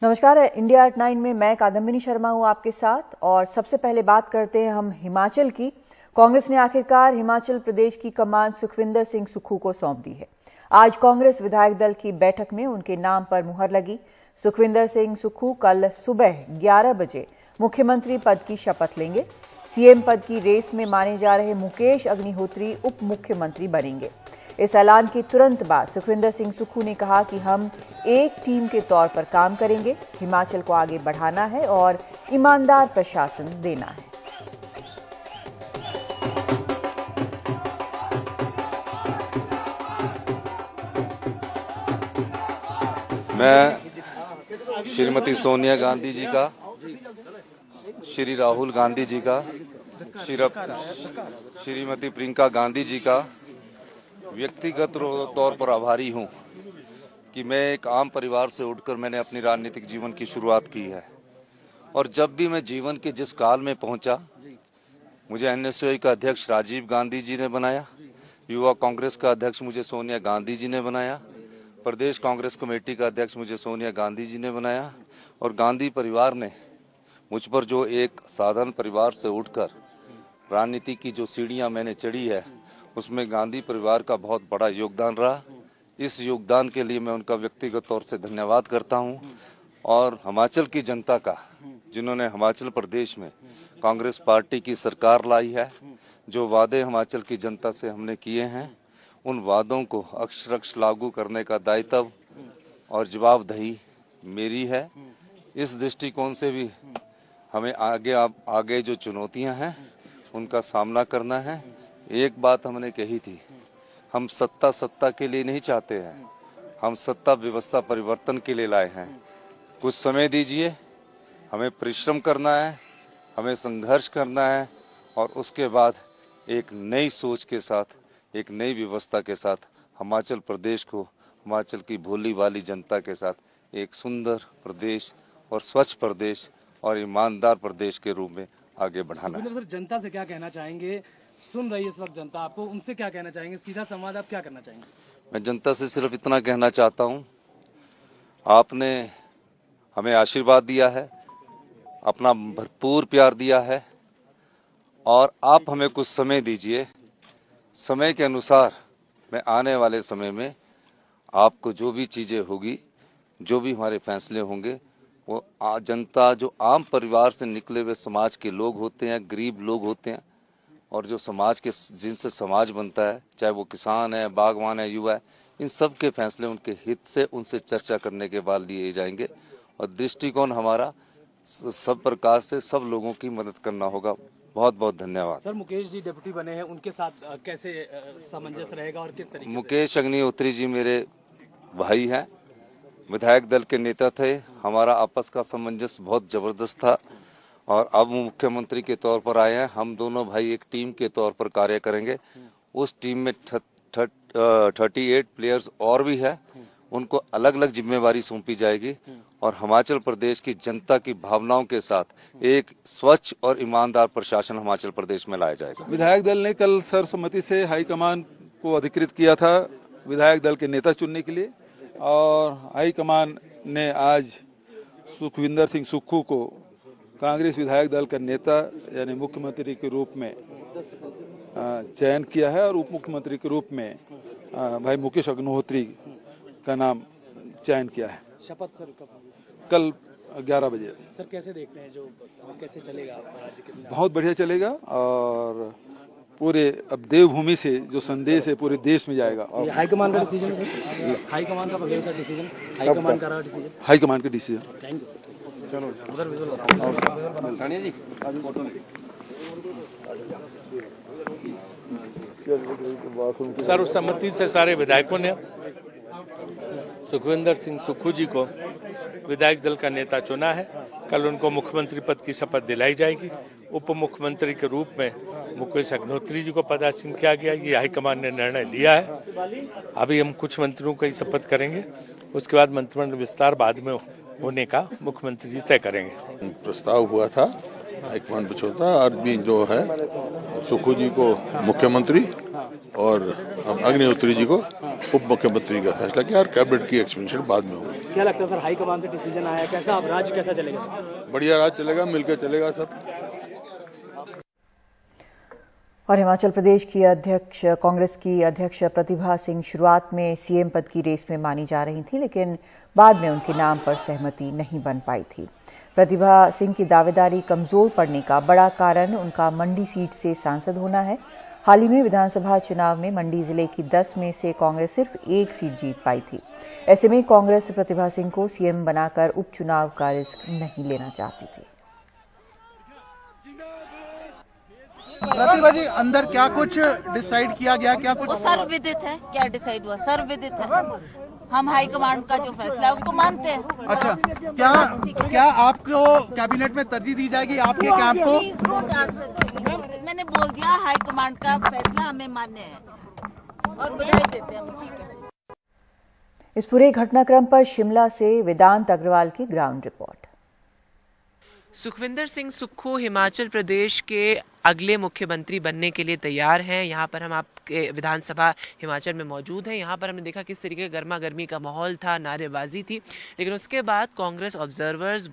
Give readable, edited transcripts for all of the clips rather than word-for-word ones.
नमस्कार, India at 9 में मैं कादम्बिनी शर्मा हूं आपके साथ। और सबसे पहले बात करते हैं हम हिमाचल की। कांग्रेस ने आखिरकार हिमाचल प्रदेश की कमान सुखविंदर सिंह सुक्खू को सौंप दी है। आज कांग्रेस विधायक दल की बैठक में उनके नाम पर मुहर लगी। सुखविंदर सिंह सुक्खू कल सुबह 11 बजे मुख्यमंत्री पद की शपथ लेंगे। सीएम पद की रेस में माने जा रहे मुकेश अग्निहोत्री उप मुख्यमंत्री बनेंगे। इस ऐलान के तुरंत बाद सुखविंदर सिंह सुक्खू ने कहा कि हम एक टीम के तौर पर काम करेंगे, हिमाचल को आगे बढ़ाना है और ईमानदार प्रशासन देना है। मैं श्रीमती सोनिया गांधी जी का, श्री राहुल गांधी जी का, श्रीमती प्रियंका गांधी जी का व्यक्तिगत तौर पर आभारी हूं कि मैं एक आम परिवार से उठकर मैंने अपनी राजनीतिक जीवन की शुरुआत की है। और जब भी मैं जीवन के जिस काल में पहुंचा, मुझे एनएसयूआई का अध्यक्ष राजीव गांधी जी ने बनाया, युवा कांग्रेस का अध्यक्ष मुझे सोनिया गांधी जी ने बनाया, प्रदेश कांग्रेस कमेटी का अध्यक्ष मुझे सोनिया गांधी जी ने बनाया। और गांधी परिवार ने मुझ पर जो एक साधारण परिवार से उठकर राजनीति की जो सीढ़ियां मैंने चढ़ी है, उसमें गांधी परिवार का बहुत बड़ा योगदान रहा। इस योगदान के लिए मैं उनका व्यक्तिगत तौर से धन्यवाद करता हूं। और हिमाचल की जनता का, जिन्होंने हिमाचल प्रदेश में कांग्रेस पार्टी की सरकार लाई है, जो वादे हिमाचल की जनता से हमने किए हैं, उन वादों को अक्षरशः लागू करने का दायित्व और जवाबदेही मेरी है। इस दृष्टिकोण से भी हमें आगे जो चुनौतियां हैं उनका सामना करना है। एक बात हमने कही थी, हम सत्ता के लिए नहीं चाहते हैं, हम सत्ता व्यवस्था परिवर्तन के लिए लाए हैं। कुछ समय दीजिए, हमें परिश्रम करना है, हमें संघर्ष करना है और उसके बाद एक नई सोच के साथ, एक नई व्यवस्था के साथ हिमाचल प्रदेश को हिमाचल की भोली वाली जनता के साथ एक सुंदर प्रदेश और स्वच्छ प्रदेश और ईमानदार प्रदेश के रूप में आगे बढ़ाना है। जनता से क्या कहना चाहेंगे? सुन रही है इस वक्त जनता, आपको उनसे क्या कहना चाहेंगे? सीधा संवाद आप क्या करना चाहेंगे? मैं जनता से सिर्फ इतना कहना चाहता हूं, आपने हमें आशीर्वाद दिया है, अपना भरपूर प्यार दिया है और आप हमें कुछ समय दीजिए। समय के अनुसार मैं आने वाले समय में आपको जो भी चीजें होगी, जो भी हमारे फैसले होंगे, वो जनता, जो आम परिवार से निकले हुए समाज के लोग होते हैं, गरीब लोग होते हैं, और जो समाज के, जिनसे समाज बनता है, चाहे वो किसान है, बागवान है, युवा है, इन सब के फैसले उनके हित से उनसे चर्चा करने के बाद लिए जाएंगे। और दृष्टिकोण हमारा सब प्रकार से सब लोगों की मदद करना होगा। बहुत बहुत धन्यवाद। सर, मुकेश जी डिप्टी बने हैं, उनके साथ कैसे सामंजस्य रहेगा और किस तरीके? मुकेश अग्निहोत्री जी मेरे भाई हैं, विधायक दल के नेता थे। हमारा आपस का सामंजस्य बहुत जबरदस्त था और अब मुख्यमंत्री के तौर पर आए हैं। हम दोनों भाई एक टीम के तौर पर कार्य करेंगे। उस टीम में 38 प्लेयर्स और भी है, उनको अलग अलग जिम्मेवारी सौंपी जाएगी और हिमाचल प्रदेश की जनता की भावनाओं के साथ एक स्वच्छ और ईमानदार प्रशासन हिमाचल प्रदेश में लाया जाएगा। विधायक दल ने कल सर्वसम्मति से हाईकमान को अधिकृत किया था विधायक दल के नेता चुनने के लिए, और हाईकमान ने आज सुखविंदर सिंह सुक्खू को कांग्रेस विधायक दल का नेता यानी मुख्यमंत्री के रूप में चयन किया है और उप मुख्यमंत्री के रूप में भाई मुकेश अग्निहोत्री का नाम चयन किया है। शपथ सर कल 11 बजे। सर, कैसे देखते हैं, जो कैसे चलेगा राज्य के? बहुत बढ़िया चलेगा और पूरे अब देवभूमि से जो संदेश है पूरे देश में जाएगा। और हाईकमान का डिसीजन है, हाईकमान का बगैर का डिसीजन, हाईकमान का डिसीजन, हाईकमान का डिसीजन। Thank you sir. चलो उधर विजुअल तानिया जी, आज फोटो सर्वसम्मति से सारे विधायकों ने सुखविंदर सिंह सुक्खू जी को विधायक दल का नेता चुना है। कल उनको मुख्यमंत्री पद की शपथ दिलाई जाएगी। उप मुख्यमंत्री के रूप में मुकेश अग्निहोत्री जी को पदासीन किया गया। ये हाईकमान ने निर्णय लिया है। अभी हम कुछ मंत्रियों का ही शपथ करेंगे, उसके बाद मंत्रिमंडल विस्तार बाद में होने का मुख्यमंत्री जी तय करेंगे। प्रस्ताव हुआ था हाईकमान बिछोता, आज भी जो है सुक्खू जी को मुख्यमंत्री और अग्निहोत्री जी को उप मुख्यमंत्री का फैसला किया और कैबिनेट की एक्सपेंशन बाद में होगी। क्या लगता है सर, हाईकमान से डिसीजन आया, कैसा अब राज्य कैसा चलेगा? बढ़िया राज चलेगा, मिलकर चलेगा सब। और हिमाचल प्रदेश की अध्यक्ष कांग्रेस की अध्यक्ष प्रतिभा सिंह शुरुआत में सीएम पद की रेस में मानी जा रही थी, लेकिन बाद में उनके नाम पर सहमति नहीं बन पाई थी। प्रतिभा सिंह की दावेदारी कमजोर पड़ने का बड़ा कारण उनका मंडी सीट से सांसद होना है। हाल ही में विधानसभा चुनाव में मंडी जिले की 10 में से कांग्रेस सिर्फ 1 सीट जीत पाई थी। ऐसे में कांग्रेस प्रतिभा सिंह को सीएम बनाकर उपचुनाव का रिस्क नहीं लेना चाहती थी। प्रतिभा जी, अंदर क्या कुछ डिसाइड किया गया? क्या कुछ वो सर्वविदित है, क्या डिसाइड हुआ सर्वविदित है। हम हाईकमांड का जो फैसला है उसको मानते हैं। अच्छा, क्या आपको कैबिनेट में तरजीह दी जाएगी आपके कैंप को? मैंने बोल दिया हाईकमांड का फैसला हमें मान्य है और बधाई देते हैं हम। ठीक है। इस पूरे घटनाक्रम पर शिमला से वेदांत अग्रवाल की ग्राउंड रिपोर्ट। सुखविंदर सिंह सुक्खू हिमाचल प्रदेश के अगले मुख्यमंत्री बनने के लिए तैयार हैं। यहाँ पर हम आपके विधानसभा हिमाचल में मौजूद हैं। यहाँ पर हमने देखा किस तरीके का गर्मा गर्मी का माहौल था, नारेबाजी थी, लेकिन उसके बाद कांग्रेस ऑब्जर्वर्स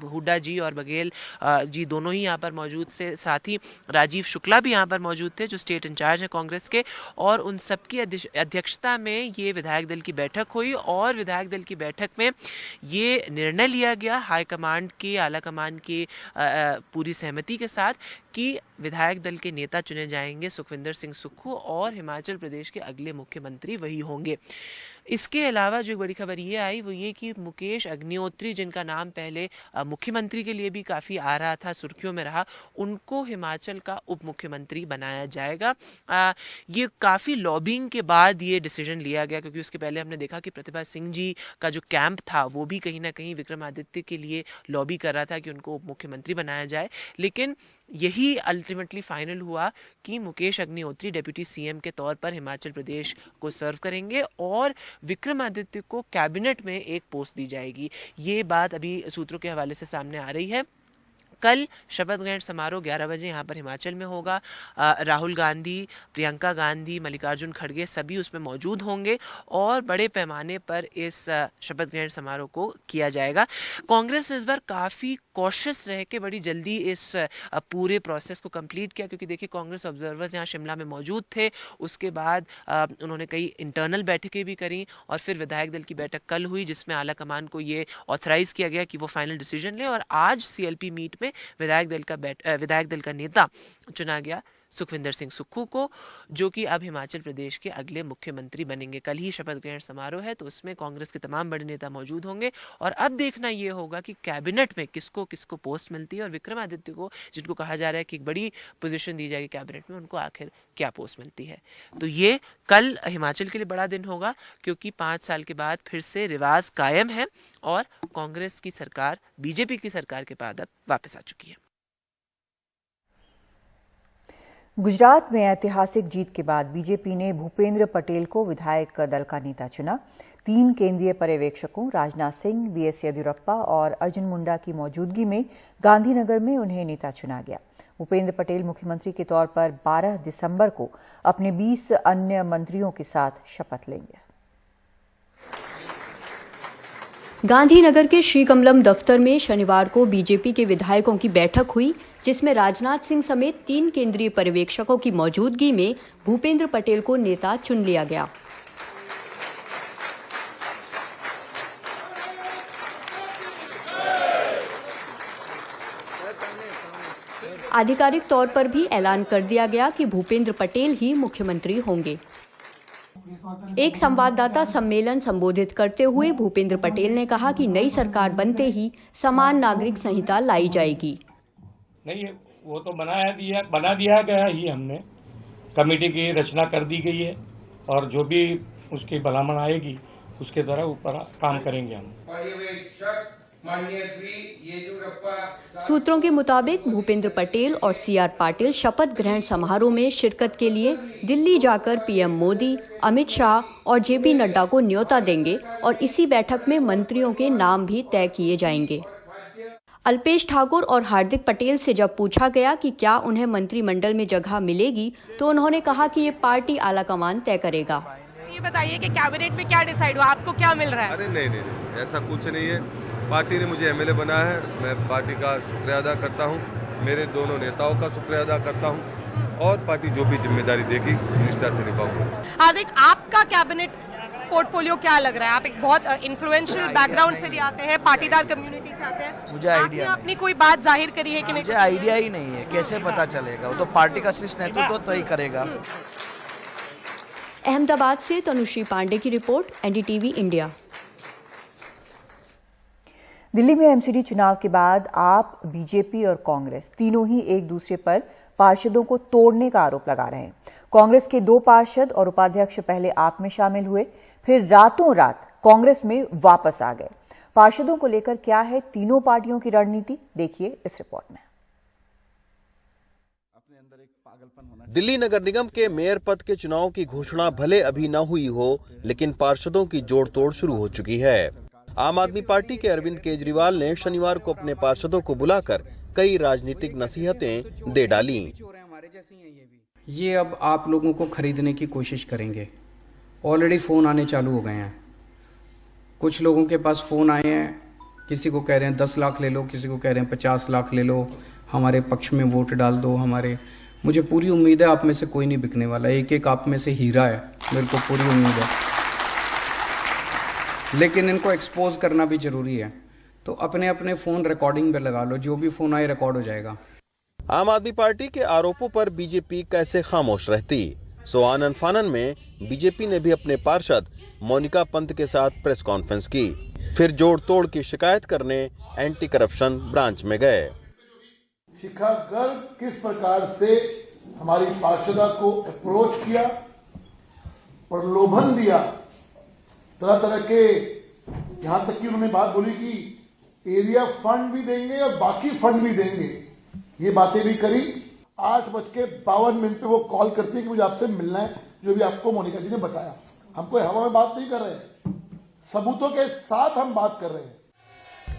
हुड्डा जी और बघेल जी दोनों ही यहाँ पर मौजूद थे। साथ ही राजीव शुक्ला भी यहाँ पर मौजूद थे जो स्टेट इंचार्ज हैं कांग्रेस के, और उन सबकी अध्यक्षता में ये विधायक दल की बैठक हुई और विधायक दल की बैठक में ये निर्णय लिया गया हाईकमांड की, आला कमान की पूरी सहमति के साथ कि विधायक दल के नेता चुने जाएंगे सुखविंदर सिंह सुक्खू और हिमाचल प्रदेश के अगले मुख्यमंत्री वही होंगे। इसके अलावा जो बड़ी खबर ये आई वो ये कि मुकेश अग्निहोत्री, जिनका नाम पहले मुख्यमंत्री के लिए भी काफ़ी आ रहा था, सुर्खियों में रहा, उनको हिमाचल का उप मुख्यमंत्री बनाया जाएगा। ये काफ़ी लॉबिंग के बाद ये डिसीजन लिया गया, क्योंकि उसके पहले हमने देखा कि प्रतिभा सिंह जी का जो कैंप था वो भी कहीं ना कहीं विक्रमादित्य के लिए लॉबी कर रहा था कि उनको उप मुख्यमंत्री बनाया जाए, लेकिन यही अल्टीमेटली फाइनल हुआ कि मुकेश अग्निहोत्री डिप्टी सीएम के तौर पर हिमाचल प्रदेश को सर्व करेंगे और विक्रमादित्य को कैबिनेट में एक पोस्ट दी जाएगी। ये बात अभी सूत्रों के हवाले से सामने आ रही है। कल शपथ ग्रहण समारोह 11 बजे यहाँ पर हिमाचल में होगा। राहुल गांधी, प्रियंका गांधी, मल्लिकार्जुन खड़गे सभी उसमें मौजूद होंगे और बड़े पैमाने पर इस शपथ ग्रहण समारोह को किया जाएगा। कांग्रेस इस बार काफ़ी कॉशियस रह के बड़ी जल्दी इस पूरे प्रोसेस को कंप्लीट किया, क्योंकि देखिए कांग्रेस ऑब्जर्वर्स यहाँ शिमला में मौजूद थे। उसके बाद उन्होंने कई इंटरनल बैठकें भी करी और फिर विधायक दल की बैठक कल हुई जिसमें आला कमान को ये ऑथराइज किया गया कि वो फाइनल डिसीजन ले, और आज सीएलपी मीट में विधायक दल का नेता चुना गया सुखविंदर सिंह सुक्खू को, जो कि अब हिमाचल प्रदेश के अगले मुख्यमंत्री बनेंगे। कल ही शपथ ग्रहण समारोह है, तो उसमें कांग्रेस के तमाम बड़े नेता मौजूद होंगे और अब देखना यह होगा कि कैबिनेट में किसको किसको पोस्ट मिलती है और विक्रमादित्य को, जिनको कहा जा रहा है कि एक बड़ी पोजीशन दी जाएगी कैबिनेट में, उनको आखिर क्या पोस्ट मिलती है। तो ये कल हिमाचल के लिए बड़ा दिन होगा, क्योंकि 5 साल के बाद फिर से रिवाज कायम है और कांग्रेस की सरकार बीजेपी की सरकार के बाद अब वापस आ चुकी है। गुजरात में ऐतिहासिक जीत के बाद बीजेपी ने भूपेंद्र पटेल को विधायक दल का नेता चुना। 3 केंद्रीय पर्यवेक्षकों राजनाथ सिंह, बीएस येदियुरप्पा और अर्जुन मुंडा की मौजूदगी में गांधीनगर में उन्हें नेता चुना गया। भूपेंद्र पटेल मुख्यमंत्री के तौर पर 12 दिसंबर को अपने 20 अन्य मंत्रियों के साथ शपथ लेंगे। गांधीनगर के श्रीकमलम दफ्तर में शनिवार को बीजेपी के विधायकों की बैठक हुई, जिसमें राजनाथ सिंह समेत 3 केंद्रीय पर्यवेक्षकों की मौजूदगी में भूपेंद्र पटेल को नेता चुन लिया गया। आधिकारिक तौर पर भी ऐलान कर दिया गया कि भूपेंद्र पटेल ही मुख्यमंत्री होंगे। एक संवाददाता सम्मेलन संबोधित करते हुए भूपेंद्र पटेल ने कहा कि नई सरकार बनते ही समान नागरिक संहिता लाई जाएगी। नहीं, वो तो बना दिया गया ही, हमने कमेटी की रचना कर दी गई है और जो भी उसकी भलामण आएगी उसके द्वारा ऊपर काम करेंगे हम। सूत्रों के मुताबिक भूपेंद्र पटेल और सीआर पाटिल शपथ ग्रहण समारोह में शिरकत के लिए दिल्ली जाकर पीएम मोदी, अमित शाह और जेपी नड्डा को न्योता देंगे और इसी बैठक में मंत्रियों के नाम भी तय किए जाएंगे। अल्पेश ठाकुर और हार्दिक पटेल से जब पूछा गया कि क्या उन्हें मंत्रिमंडल में जगह मिलेगी, तो उन्होंने कहा कि ये पार्टी आलाकमान तय करेगा। ये बताइए कि कैबिनेट में क्या डिसाइड हुआ, आपको क्या मिल रहा है? अरे नहीं, ऐसा कुछ नहीं है। पार्टी ने मुझे एमएलए बनाया है, मैं पार्टी का शुक्रिया अदा करता हूँ, मेरे दोनों नेताओं का शुक्रिया अदा करता हूँ और पार्टी जो भी जिम्मेदारी देगी निष्ठा से निभाऊंगा। हार्दिक, आपका कैबिनेट पोर्टफोलियो क्या लग रहा है? आप एक बहुत इन्फ्लुएंशियल बैकग्राउंड से भी आते हैं, पाटीदार कम्युनिटी से आते हैं। मुझे आइडिया अपनी कोई बात जाहिर करी है कि मुझे आइडिया ही नहीं है, कैसे पता चलेगा? वो तो पार्टी का शीर्ष नेतृत्व तय करेगा। अहमदाबाद से तनुश्री पांडे की रिपोर्ट, एनडीटीवी इंडिया। दिल्ली में एमसीडी चुनाव के बाद आप, बीजेपी और कांग्रेस तीनों ही एक दूसरे पर पार्षदों को तोड़ने का आरोप लगा रहे हैं। कांग्रेस के 2 पार्षद और उपाध्यक्ष पहले आप में शामिल हुए, फिर रातों रात कांग्रेस में वापस आ गए। पार्षदों को लेकर क्या है तीनों पार्टियों की रणनीति, देखिए इस रिपोर्ट में। दिल्ली नगर निगम के मेयर पद के चुनाव की घोषणा भले अभी न हुई हो, लेकिन पार्षदों की जोड़ तोड़ शुरू हो चुकी है। आम आदमी पार्टी के अरविंद केजरीवाल ने शनिवार को अपने पार्षदों को बुलाकर कई राजनीतिक नसीहतें दे डाली। ये अब आप लोगों को खरीदने की कोशिश करेंगे। ऑलरेडी फोन आने चालू हो गए हैं। कुछ लोगों के पास फोन आए हैं, किसी को कह रहे हैं 10 लाख ले लो, किसी को कह रहे हैं 50 लाख ले लो, हमारे पक्ष में वोट डाल दो। मुझे पूरी उम्मीद है आप में से कोई नहीं बिकने वाला, एक आप में से हीरा है, मेरे को पूरी उम्मीद है। लेकिन इनको एक्सपोज करना भी जरूरी है, तो अपने अपने फोन रिकॉर्डिंग पे लगा लो, जो भी फोन आए रिकॉर्ड हो जाएगा। आम आदमी पार्टी के आरोपों पर बीजेपी कैसे खामोश रहती? सो आनन फानन में बीजेपी ने भी अपने पार्षद मोनिका पंत के साथ प्रेस कॉन्फ्रेंस की, फिर जोड़ तोड़ की शिकायत करने एंटी करप्शन ब्रांच में गए। शिखा गर्ग किस प्रकार से हमारी पार्षदा को अप्रोच किया, प्रलोभन दिया, तरह तरह के, यहां तक कि उन्होंने बात बोली कि एरिया फंड भी देंगे और बाकी फंड भी देंगे, ये बातें भी करी। 8:52 पे वो कॉल करती है कि मुझे आपसे मिलना है, जो भी आपको मोनिका जी ने बताया। हम कोई हवा में बात नहीं कर रहे, सबूतों के साथ हम बात कर रहे हैं।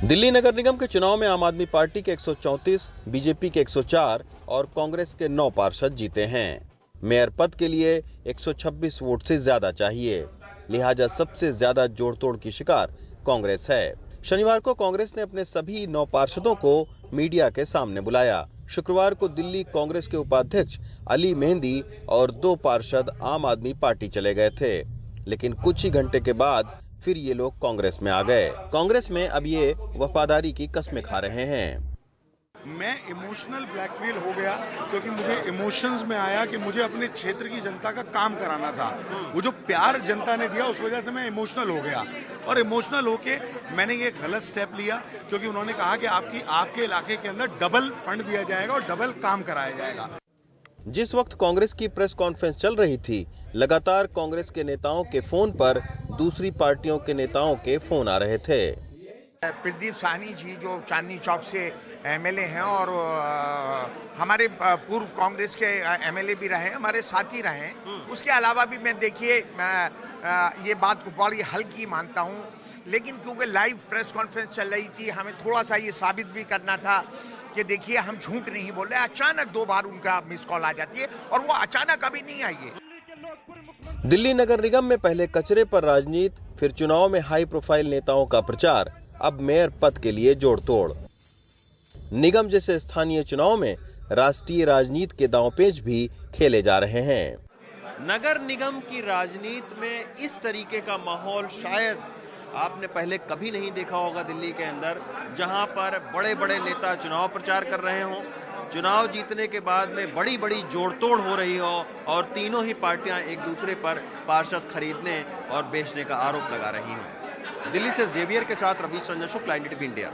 दिल्ली नगर निगम के चुनाव में आम आदमी पार्टी के 134, बीजेपी के 104 और कांग्रेस के 9 पार्षद जीते हैं। मेयर पद के लिए 126 वोट से ज्यादा चाहिए, लिहाजा सबसे ज्यादा जोड़तोड़ की शिकार कांग्रेस है। शनिवार को कांग्रेस ने अपने सभी 9 पार्षदों को मीडिया के सामने बुलाया। शुक्रवार को दिल्ली कांग्रेस के उपाध्यक्ष अली मेहंदी और 2 पार्षद आम आदमी पार्टी चले गए थे, लेकिन कुछ ही घंटे के बाद फिर ये लोग कांग्रेस में आ गए। कांग्रेस में अब ये वफादारी की कस्में खा रहे हैं। मैं इमोशनल ब्लैकमेल हो गया, क्योंकि मुझे इमोशंस में आया कि मुझे अपने क्षेत्र की जनता का काम कराना था। वो जो प्यार जनता ने दिया, उस वजह से मैं इमोशनल हो गया, और इमोशनल होके मैंने ये गलत स्टेप लिया, क्योंकि उन्होंने कहा कि आपके इलाके के अंदर डबल फंड दिया जाएगा और डबल काम कराया जाएगा। जिस वक्त कांग्रेस की प्रेस कॉन्फ्रेंस चल रही थी, लगातार कांग्रेस के नेताओं के फोन पर दूसरी पार्टियों के नेताओं के फोन आ रहे थे। प्रदीप साहनी जी जो चांदनी चौक से एमएलए हैं और हमारे पूर्व कांग्रेस के एमएलए भी रहे, हमारे साथी रहे। उसके अलावा भी मैं देखिए ये बात को बड़ी हल्की मानता हूँ, लेकिन क्योंकि लाइव प्रेस कॉन्फ्रेंस चल रही थी, हमें थोड़ा सा ये साबित भी करना था कि देखिए हम झूठ नहीं बोल रहे। अचानक 2 बार उनका मिस कॉल आ जाती है और वो अचानक अभी नहीं आई है। दिल्ली नगर निगम में पहले कचरे पर राजनीति, फिर चुनाव में हाई प्रोफाइल नेताओं का प्रचार, अब मेयर पद के लिए जोड़ तोड़। निगम जैसे स्थानीय चुनाव में राष्ट्रीय राजनीति के दांवपेच भी खेले जा रहे हैं। नगर निगम की राजनीति में इस तरीके का माहौल शायद आपने पहले कभी नहीं देखा होगा दिल्ली के अंदर, जहां पर बड़े बड़े नेता चुनाव प्रचार कर रहे हों, चुनाव जीतने के बाद में बड़ी बड़ी जोड़तोड़ हो रही हो और तीनों ही पार्टियां एक दूसरे पर पार्षद खरीदने और बेचने का आरोप लगा रही हों। दिल्ली से जेवियर के साथ रवीश रंजन शुक्ला, एनडीटीवी इंडिया।